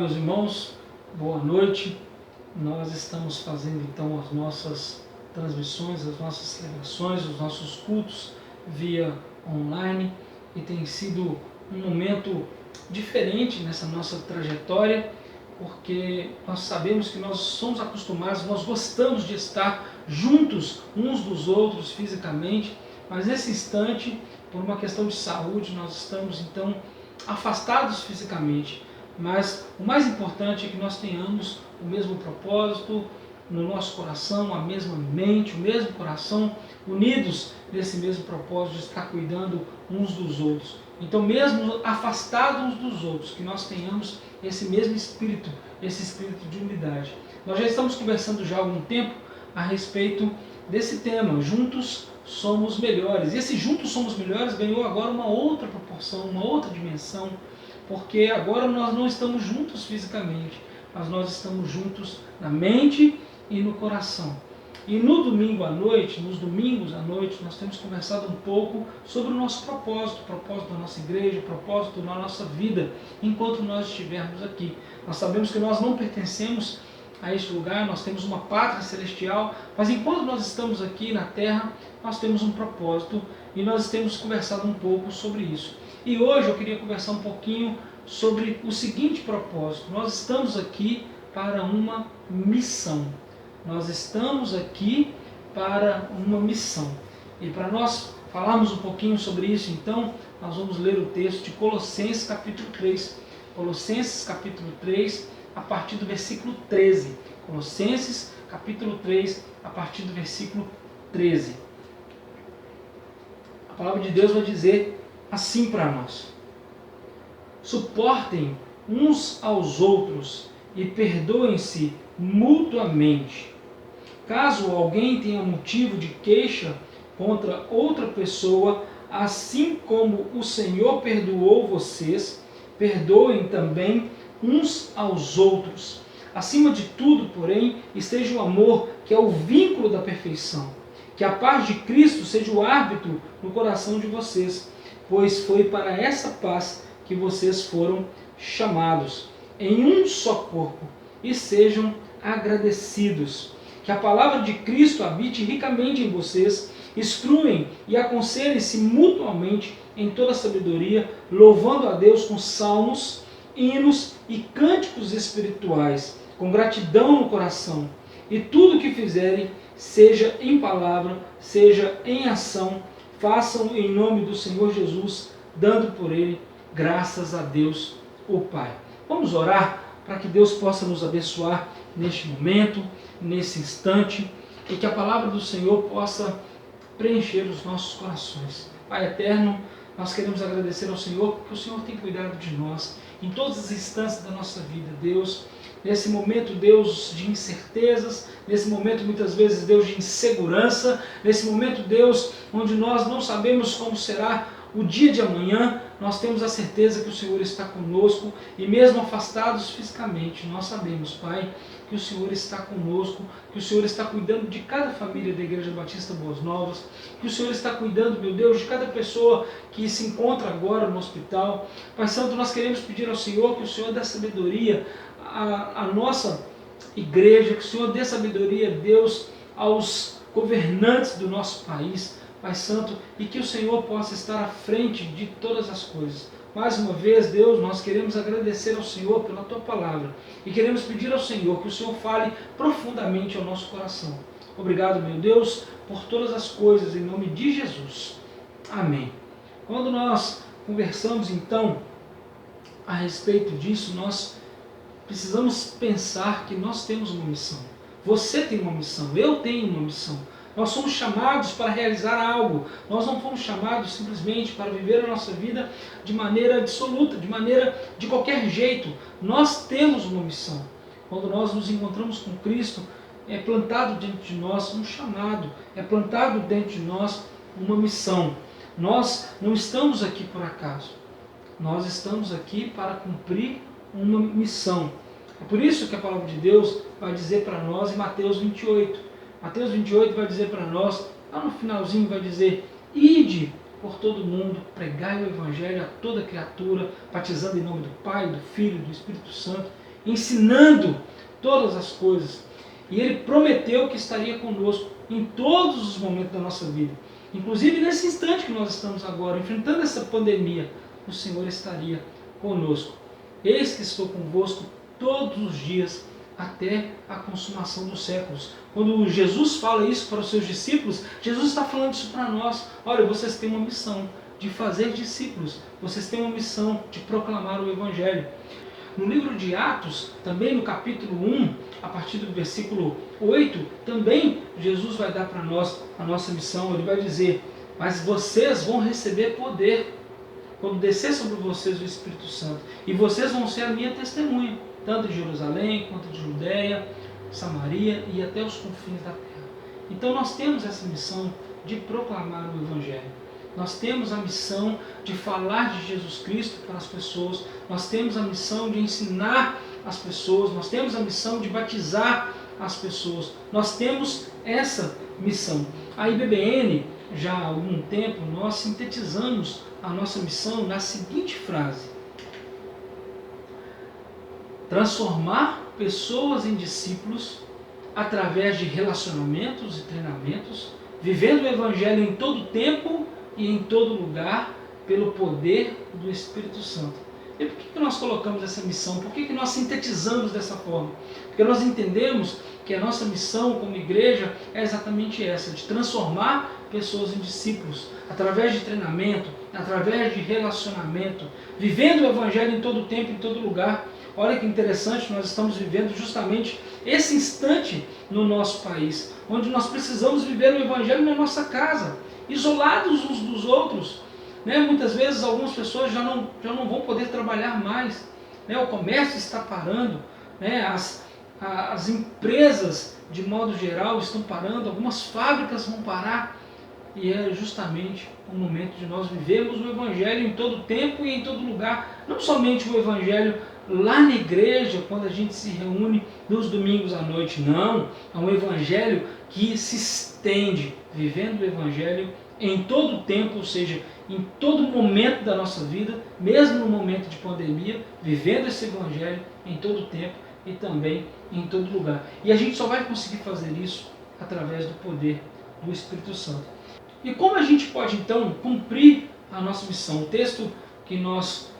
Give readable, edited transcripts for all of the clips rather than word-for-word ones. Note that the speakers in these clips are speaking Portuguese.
meus irmãos, boa noite. Nós estamos fazendo então as nossas transmissões, as nossas celebrações, os nossos cultos via online e tem sido um momento diferente nessa nossa trajetória, porque nós sabemos que nós somos acostumados, nós gostamos de estar juntos uns dos outros fisicamente, mas nesse instante, por uma questão de saúde, nós estamos então afastados fisicamente. Mas o mais importante é que nós tenhamos o mesmo propósito no nosso coração, a mesma mente, o mesmo coração, unidos nesse mesmo propósito de estar cuidando uns dos outros. Então, mesmo afastados uns dos outros, que nós tenhamos esse mesmo espírito, esse espírito de unidade. Nós já estamos conversando já há algum tempo a respeito desse tema, juntos somos melhores. E esse juntos somos melhores ganhou agora uma outra proporção, uma outra dimensão, porque agora nós não estamos juntos fisicamente, mas nós estamos juntos na mente e no coração. E no domingo à noite, nos domingos à noite, nós temos conversado um pouco sobre o nosso propósito, o propósito da nossa igreja, o propósito da nossa vida, enquanto nós estivermos aqui. Nós sabemos que nós não pertencemos a este lugar, nós temos uma pátria celestial, mas enquanto nós estamos aqui na terra, nós temos um propósito e nós temos conversado um pouco sobre isso. E hoje eu queria conversar um pouquinho sobre o seguinte propósito. Nós estamos aqui para uma missão. Nós estamos aqui para uma missão. E para nós falarmos um pouquinho sobre isso, então, nós vamos ler o texto de Colossenses capítulo 3. Colossenses capítulo 3, a partir do versículo 13. Colossenses capítulo 3, a partir do versículo 13. A palavra de Deus vai dizer assim para nós: suportem uns aos outros e perdoem-se mutuamente. Caso alguém tenha motivo de queixa contra outra pessoa, assim como o Senhor perdoou vocês, perdoem também uns aos outros. Acima de tudo, porém, esteja o amor, que é o vínculo da perfeição. Que a paz de Cristo seja o árbitro no coração de vocês, pois foi para essa paz que vocês foram chamados, em um só corpo, e sejam agradecidos. Que a palavra de Cristo habite ricamente em vocês, instruem e aconselhem-se mutuamente em toda sabedoria, louvando a Deus com salmos, hinos e cânticos espirituais, com gratidão no coração. E tudo o que fizerem, seja em palavra, seja em ação, façam em nome do Senhor Jesus, dando por Ele graças a Deus, o Pai. Vamos orar para que Deus possa nos abençoar neste momento, nesse instante, e que a palavra do Senhor possa preencher os nossos corações. Pai eterno, nós queremos agradecer ao Senhor, porque o Senhor tem cuidado de nós em todas as instâncias da nossa vida, Deus. Nesse momento, Deus, de incertezas, nesse momento, muitas vezes, Deus, de insegurança, nesse momento, Deus, onde nós não sabemos como será o dia de amanhã, nós temos a certeza que o Senhor está conosco e mesmo afastados fisicamente, nós sabemos, Pai, que o Senhor está conosco, que o Senhor está cuidando de cada família da Igreja Batista Boas Novas, que o Senhor está cuidando, meu Deus, de cada pessoa que se encontra agora no hospital. Pai Santo, nós queremos pedir ao Senhor que o Senhor dê sabedoria à nossa igreja, que o Senhor dê sabedoria, Deus, aos governantes do nosso país, Pai Santo, e que o Senhor possa estar à frente de todas as coisas. Mais uma vez, Deus, nós queremos agradecer ao Senhor pela Tua palavra e queremos pedir ao Senhor que o Senhor fale profundamente ao nosso coração. Obrigado, meu Deus, por todas as coisas, em nome de Jesus. Amém. Quando nós conversamos, então, a respeito disso, nós precisamos pensar que nós temos uma missão. Você tem uma missão, eu tenho uma missão. Nós somos chamados para realizar algo. Nós não fomos chamados simplesmente para viver a nossa vida de maneira dissoluta, de maneira de qualquer jeito. Nós temos uma missão. Quando nós nos encontramos com Cristo, é plantado dentro de nós um chamado, é plantado dentro de nós uma missão. Nós não estamos aqui por acaso. Nós estamos aqui para cumprir uma missão. É por isso que a palavra de Deus vai dizer para nós em Mateus 28. Mateus 28 vai dizer para nós, lá no finalzinho vai dizer: ide por todo mundo, pregai o Evangelho a toda criatura, batizando em nome do Pai, do Filho e do Espírito Santo, ensinando todas as coisas. E Ele prometeu que estaria conosco em todos os momentos da nossa vida. Inclusive nesse instante que nós estamos agora, enfrentando essa pandemia, o Senhor estaria conosco. Eis que estou convosco todos os dias, até a consumação dos séculos. Quando Jesus fala isso para os seus discípulos, Jesus está falando isso para nós. Olha, vocês têm uma missão de fazer discípulos. Vocês têm uma missão de proclamar o Evangelho. No livro de Atos, também no capítulo 1, a partir do versículo 8, também Jesus vai dar para nós a nossa missão. Ele vai dizer: mas vocês vão receber poder quando descer sobre vocês o Espírito Santo. E vocês vão ser a minha testemunha, tanto de Jerusalém, quanto de Judeia, Samaria e até os confins da terra. Então nós temos essa missão de proclamar o Evangelho. Nós temos a missão de falar de Jesus Cristo para as pessoas. Nós temos a missão de ensinar as pessoas. Nós temos a missão de batizar as pessoas. Nós temos essa missão. A IBBN, já há algum tempo, nós sintetizamos a nossa missão na seguinte frase: transformar pessoas em discípulos através de relacionamentos e treinamentos, vivendo o Evangelho em todo tempo e em todo lugar, pelo poder do Espírito Santo. E por que nós colocamos essa missão? Por que nós sintetizamos dessa forma? Porque nós entendemos que a nossa missão como igreja é exatamente essa, de transformar pessoas em discípulos, através de treinamento, através de relacionamento, vivendo o Evangelho em todo tempo, em todo lugar. Olha que interessante, nós estamos vivendo justamente esse instante no nosso país, onde nós precisamos viver o Evangelho na nossa casa, isolados uns dos outros. Muitas vezes algumas pessoas já não vão poder trabalhar mais, o comércio está parando, as empresas de modo geral estão parando, algumas fábricas vão parar, e é justamente o momento de nós vivermos o Evangelho em todo tempo e em todo lugar, não somente o Evangelho lá na igreja, quando a gente se reúne nos domingos à noite, não, é um Evangelho que se estende, vivendo o Evangelho em todo o tempo, ou seja, em todo momento da nossa vida, mesmo no momento de pandemia, vivendo esse Evangelho em todo o tempo e também em todo lugar. E a gente só vai conseguir fazer isso através do poder do Espírito Santo. E como a gente pode então cumprir a nossa missão? O texto que nós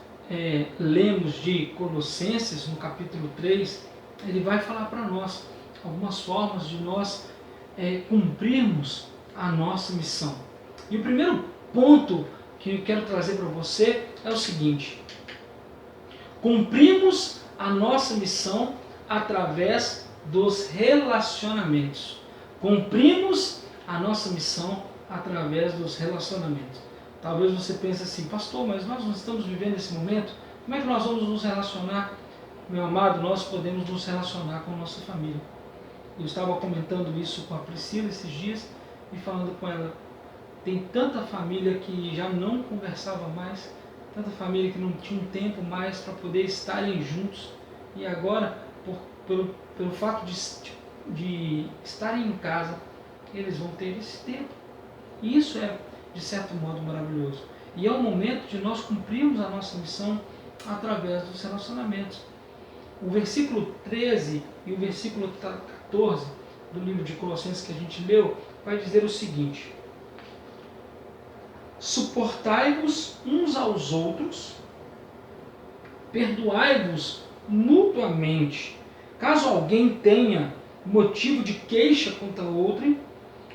lemos de Colossenses, no capítulo 3, ele vai falar para nós algumas formas de nós cumprirmos a nossa missão. E o primeiro ponto que eu quero trazer para você é o seguinte: cumprimos a nossa missão através dos relacionamentos. Cumprimos a nossa missão através dos relacionamentos. Talvez você pense assim: pastor, mas nós não estamos vivendo esse momento, como é que nós vamos nos relacionar? Meu amado, nós podemos nos relacionar com a nossa família. Eu estava comentando isso com a Priscila esses dias e falando com ela: tem tanta família que já não conversava mais, tanta família que não tinha um tempo mais para poder estarem juntos, e agora, pelo fato de estarem em casa, eles vão ter esse tempo. E isso é, de certo modo, maravilhoso. E é o momento de nós cumprirmos a nossa missão através dos relacionamentos. O versículo 13 e o versículo 14 do livro de Colossenses que a gente leu vai dizer o seguinte: suportai-vos uns aos outros, perdoai-vos mutuamente, caso alguém tenha motivo de queixa contra outro,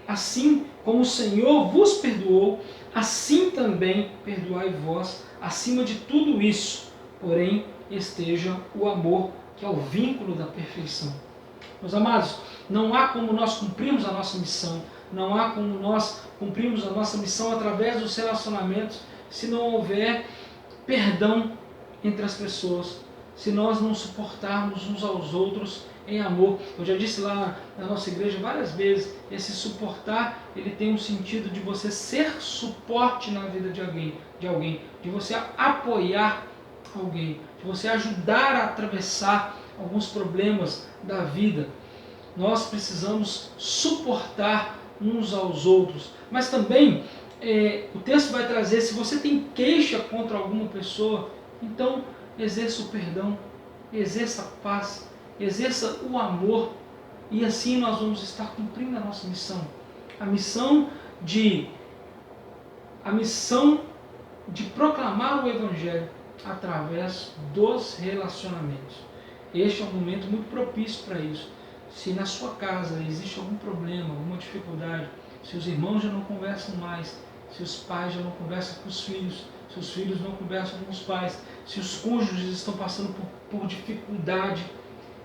assim como o Senhor vos perdoou, assim também perdoai vós. Acima de tudo isso, porém, esteja o amor, que é o vínculo da perfeição. Meus amados, não há como nós cumprirmos a nossa missão, não há como nós cumprirmos a nossa missão através dos relacionamentos se não houver perdão entre as pessoas, se nós não suportarmos uns aos outros em amor. Eu já disse lá na nossa igreja várias vezes, esse suportar, ele tem um sentido de você ser suporte na vida de alguém, de você apoiar alguém, de você ajudar a atravessar alguns problemas da vida. Nós precisamos suportar uns aos outros, mas também o texto vai trazer: se você tem queixa contra alguma pessoa, então exerça o perdão, exerça a paz, exerça o amor, e assim nós vamos estar cumprindo a nossa missão. A missão de proclamar o Evangelho através dos relacionamentos. Este é um momento muito propício para isso. Se na sua casa existe algum problema, alguma dificuldade, se os irmãos já não conversam mais, se os pais já não conversam com os filhos, se os filhos não conversam com os pais, se os cônjuges estão passando por dificuldade,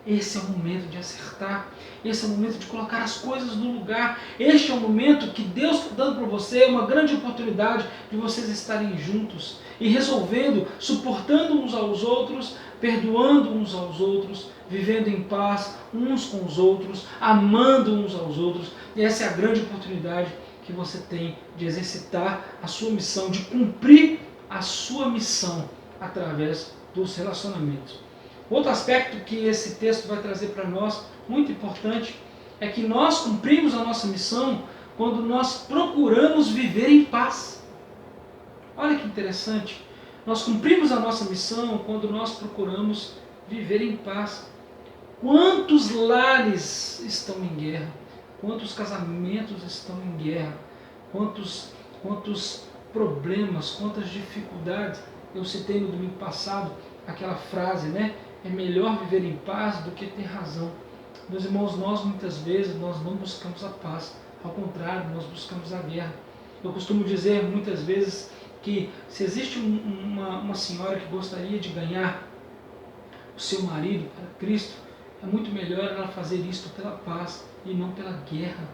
esse é o momento de acertar, esse é o momento de colocar as coisas no lugar, este é o momento que Deus está dando para você, uma grande oportunidade de vocês estarem juntos e resolvendo, suportando uns aos outros, perdoando uns aos outros, vivendo em paz uns com os outros, amando uns aos outros. E essa é a grande oportunidade que você tem de exercitar a sua missão, de cumprir a sua missão através dos relacionamentos. Outro aspecto que esse texto vai trazer para nós, muito importante, é que nós cumprimos a nossa missão quando nós procuramos viver em paz. Olha que interessante. Nós cumprimos a nossa missão quando nós procuramos viver em paz. Quantos lares estão em guerra? Quantos casamentos estão em guerra? Quantos problemas, quantas dificuldades. Eu citei no domingo passado aquela frase, né? É melhor viver em paz do que ter razão. Meus irmãos, nós muitas vezes nós não buscamos a paz. Ao contrário, nós buscamos a guerra. Eu costumo dizer muitas vezes que se existe uma senhora que gostaria de ganhar o seu marido para Cristo, é muito melhor ela fazer isto pela paz e não pela guerra.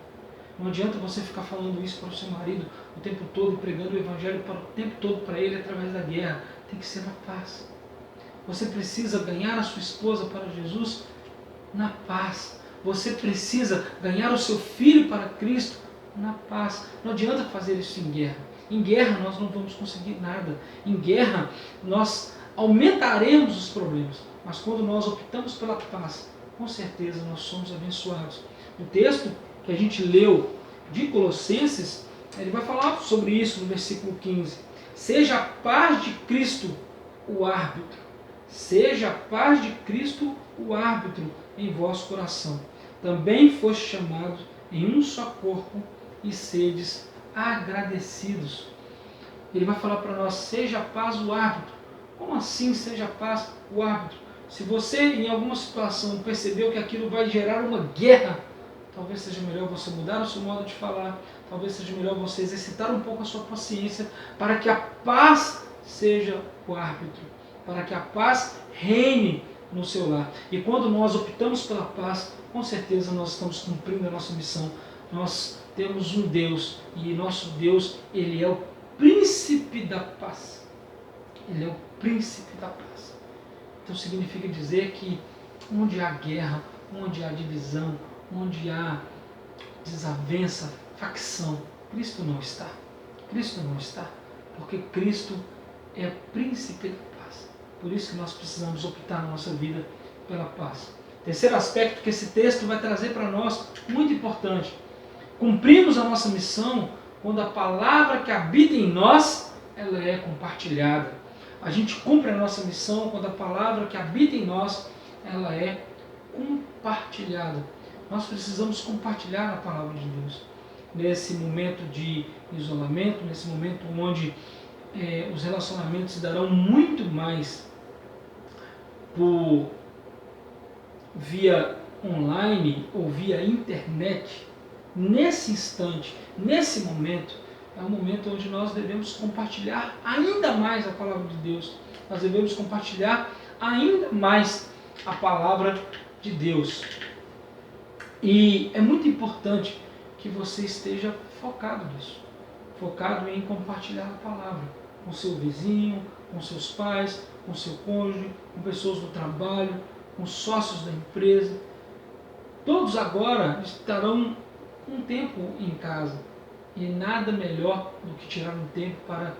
Não adianta você ficar falando isso para o seu marido o tempo todo e pregando o Evangelho o tempo todo para ele através da guerra. Tem que ser na paz. Você precisa ganhar a sua esposa para Jesus na paz. Você precisa ganhar o seu filho para Cristo na paz. Não adianta fazer isso em guerra. Em guerra nós não vamos conseguir nada. Em guerra nós aumentaremos os problemas. Mas quando nós optamos pela paz, com certeza nós somos abençoados. O texto que a gente leu de Colossenses, ele vai falar sobre isso no versículo 15. Seja a paz de Cristo o árbitro. Seja a paz de Cristo o árbitro em vosso coração. Também foste chamados em um só corpo e sedes agradecidos. Ele vai falar para nós, seja a paz o árbitro. Como assim seja a paz o árbitro? Se você em alguma situação percebeu que aquilo vai gerar uma guerra, talvez seja melhor você mudar o seu modo de falar, talvez seja melhor você exercitar um pouco a sua paciência para que a paz seja o árbitro, para que a paz reine no seu lar. E quando nós optamos pela paz, com certeza nós estamos cumprindo a nossa missão. Nós temos um Deus, e nosso Deus, Ele é o príncipe da paz. Ele é o príncipe da paz. Então significa dizer que onde há guerra, onde há divisão, onde há desavença, facção, Cristo não está. Cristo não está, porque Cristo é príncipe da paz. Por isso que nós precisamos optar na nossa vida pela paz. Terceiro aspecto que esse texto vai trazer para nós, muito importante. Cumprimos a nossa missão quando a palavra que habita em nós, ela é compartilhada. A gente cumpre a nossa missão quando a palavra que habita em nós, ela é compartilhada. Nós precisamos compartilhar a palavra de Deus. Nesse momento de isolamento, nesse momento onde os relacionamentos se darão muito mais por via online ou via internet, nesse instante, nesse momento, é um momento onde nós devemos compartilhar ainda mais a palavra de Deus. Nós devemos compartilhar ainda mais a palavra de Deus. E é muito importante que você esteja focado nisso. Focado em compartilhar a palavra com seu vizinho, com seus pais, com seu cônjuge, com pessoas do trabalho, com sócios da empresa. Todos agora estarão um tempo em casa. E nada melhor do que tirar um tempo para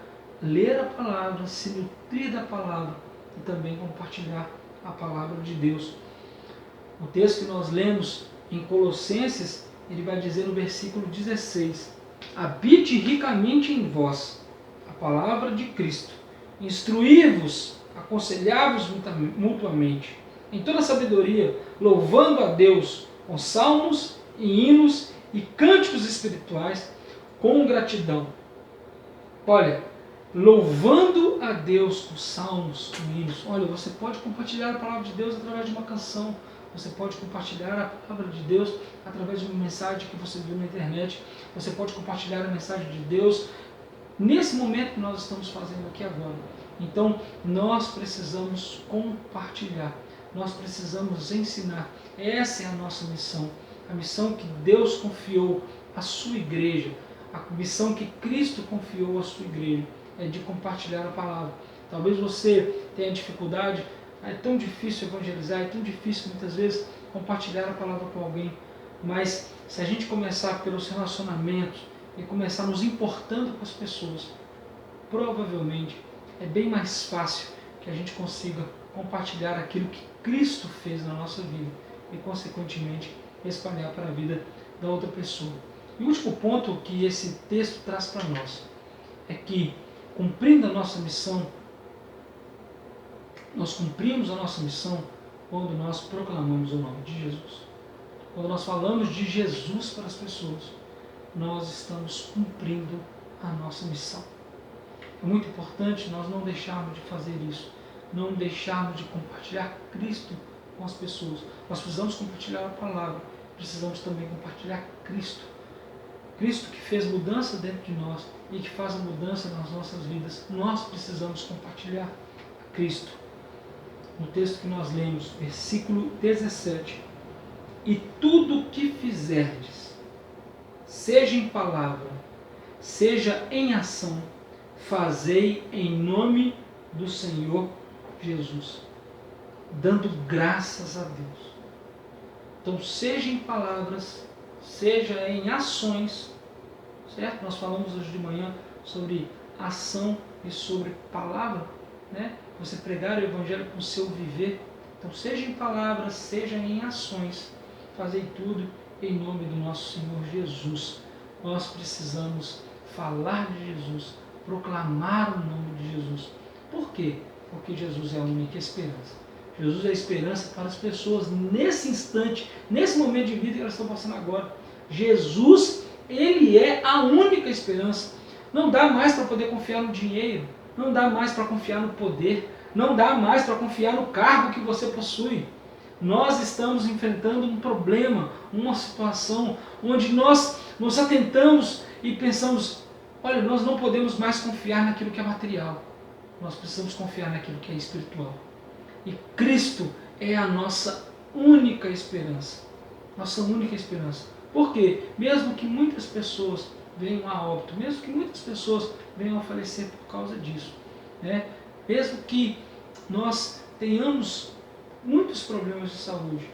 ler a palavra, se nutrir da palavra e também compartilhar a palavra de Deus. O texto que nós lemos em Colossenses, ele vai dizer no versículo 16: habite ricamente em vós a palavra de Cristo, instruí-vos, aconselhai-vos mutuamente, em toda sabedoria, louvando a Deus com salmos e hinos e cânticos espirituais com gratidão. Olha, louvando a Deus com salmos, com hinos. Olha, você pode compartilhar a palavra de Deus através de uma canção. Você pode compartilhar a palavra de Deus através de uma mensagem que você viu na internet. Você pode compartilhar a mensagem de Deus nesse momento que nós estamos fazendo aqui agora. Então, nós precisamos compartilhar. Nós precisamos ensinar. Essa é a nossa missão. A missão que Deus confiou à sua igreja. A missão que Cristo confiou à sua igreja é de compartilhar a palavra. Talvez você tenha dificuldade. É tão difícil evangelizar, é tão difícil muitas vezes compartilhar a palavra com alguém. Mas se a gente começar pelos relacionamentos e começar nos importando com as pessoas, provavelmente é bem mais fácil que a gente consiga compartilhar aquilo que Cristo fez na nossa vida e, consequentemente, espalhar para a vida da outra pessoa. E o último ponto que esse texto traz para nós é que, cumprindo a nossa missão, nós cumprimos a nossa missão quando nós proclamamos o nome de Jesus. Quando nós falamos de Jesus para as pessoas, nós estamos cumprindo a nossa missão. É muito importante nós não deixarmos de fazer isso, não deixarmos de compartilhar Cristo com as pessoas. Nós precisamos compartilhar a palavra, precisamos também compartilhar Cristo. Cristo que fez mudança dentro de nós e que faz a mudança nas nossas vidas. Nós precisamos compartilhar Cristo. No texto que nós lemos, versículo 17: e tudo o que fizerdes, seja em palavra, seja em ação, fazei em nome do Senhor Jesus, dando graças a Deus. Então, seja em palavras, seja em ações, certo? Nós falamos hoje de manhã sobre ação e sobre palavra, né? Você pregar o Evangelho com o seu viver. Então, seja em palavras, seja em ações, fazei tudo em nome do nosso Senhor Jesus. Nós precisamos falar de Jesus, proclamar o nome de Jesus. Por quê? Porque Jesus é a única esperança. Jesus é a esperança para as pessoas nesse instante, nesse momento de vida que elas estão passando agora. Jesus, Ele é a única esperança. Não dá mais para poder confiar no dinheiro, não dá mais para confiar no poder, não dá mais para confiar no cargo que você possui. Nós estamos enfrentando um problema, uma situação onde nós nos atentamos e pensamos, olha, nós não podemos mais confiar naquilo que é material. Nós precisamos confiar naquilo que é espiritual. E Cristo é a nossa única esperança. Nossa única esperança. Por quê? Mesmo que muitas pessoas venham a óbito, mesmo que muitas pessoas venham a falecer por causa disso, né? Mesmo que nós tenhamos muitos problemas de saúde,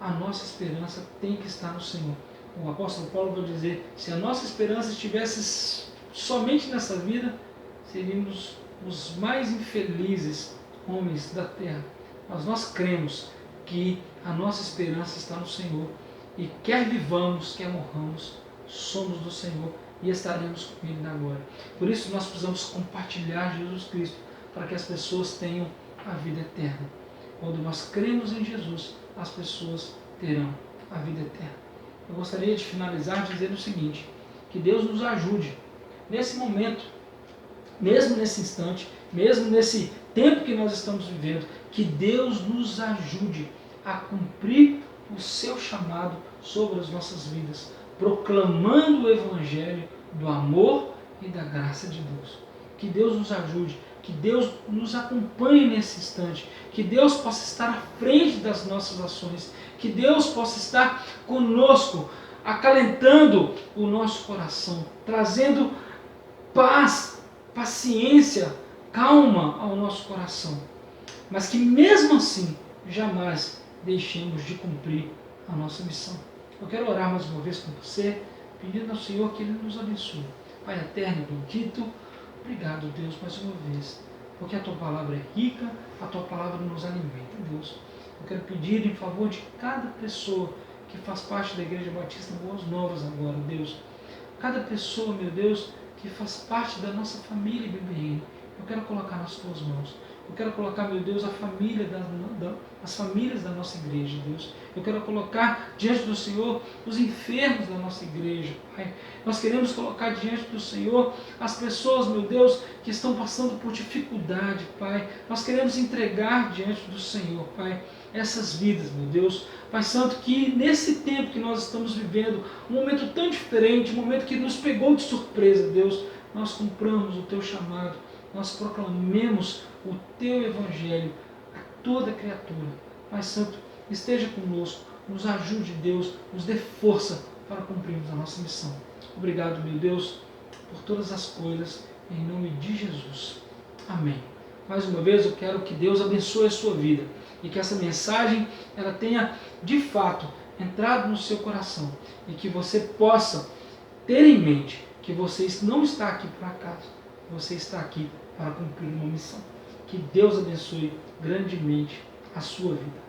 a nossa esperança tem que estar no Senhor. O apóstolo Paulo vai dizer, se a nossa esperança estivesse somente nessa vida, seríamos os mais infelizes homens da terra. Mas nós cremos que a nossa esperança está no Senhor. E quer vivamos, quer morramos, somos do Senhor e estaremos com Ele na glória. Por isso nós precisamos compartilhar Jesus Cristo, para que as pessoas tenham a vida eterna. Quando nós cremos em Jesus, as pessoas terão a vida eterna. Eu gostaria de finalizar dizendo o seguinte, que Deus nos ajude nesse momento, mesmo nesse instante, mesmo nesse tempo que nós estamos vivendo, que Deus nos ajude a cumprir o seu chamado sobre as nossas vidas, proclamando o Evangelho do amor e da graça de Deus. Que Deus nos ajude, que Deus nos acompanhe nesse instante, que Deus possa estar à frente das nossas ações, que Deus possa estar conosco, acalentando o nosso coração, trazendo paz, paciência, calma ao nosso coração. Mas que mesmo assim, jamais deixemos de cumprir a nossa missão. Eu quero orar mais uma vez com você, pedindo ao Senhor que Ele nos abençoe. Pai eterno e bendito, obrigado, Deus, mais uma vez, porque a Tua palavra é rica, a Tua palavra nos alimenta, Deus. Eu quero pedir em favor de cada pessoa que faz parte da Igreja Batista Boas Novas agora, Deus. Cada pessoa, meu Deus, que faz parte da nossa família BBN, eu quero colocar nas Tuas mãos. Eu quero colocar, meu Deus, a família as famílias da nossa igreja, Deus. Eu quero colocar diante do Senhor os enfermos da nossa igreja, Pai. Nós queremos colocar diante do Senhor as pessoas, meu Deus, que estão passando por dificuldade, Pai. Nós queremos entregar diante do Senhor, Pai, essas vidas, meu Deus. Pai Santo, que nesse tempo que nós estamos vivendo, um momento tão diferente, um momento que nos pegou de surpresa, Deus, nós cumpramos o Teu chamado, nós proclamemos o Teu Evangelho a toda criatura. Pai Santo, esteja conosco, nos ajude, Deus, nos dê força para cumprirmos a nossa missão. Obrigado, meu Deus, por todas as coisas, em nome de Jesus. Amém. Mais uma vez, eu quero que Deus abençoe a sua vida e que essa mensagem ela tenha, de fato, entrado no seu coração e que você possa ter em mente que você não está aqui por acaso, você está aqui para cumprir uma missão. Que Deus abençoe grandemente a sua vida.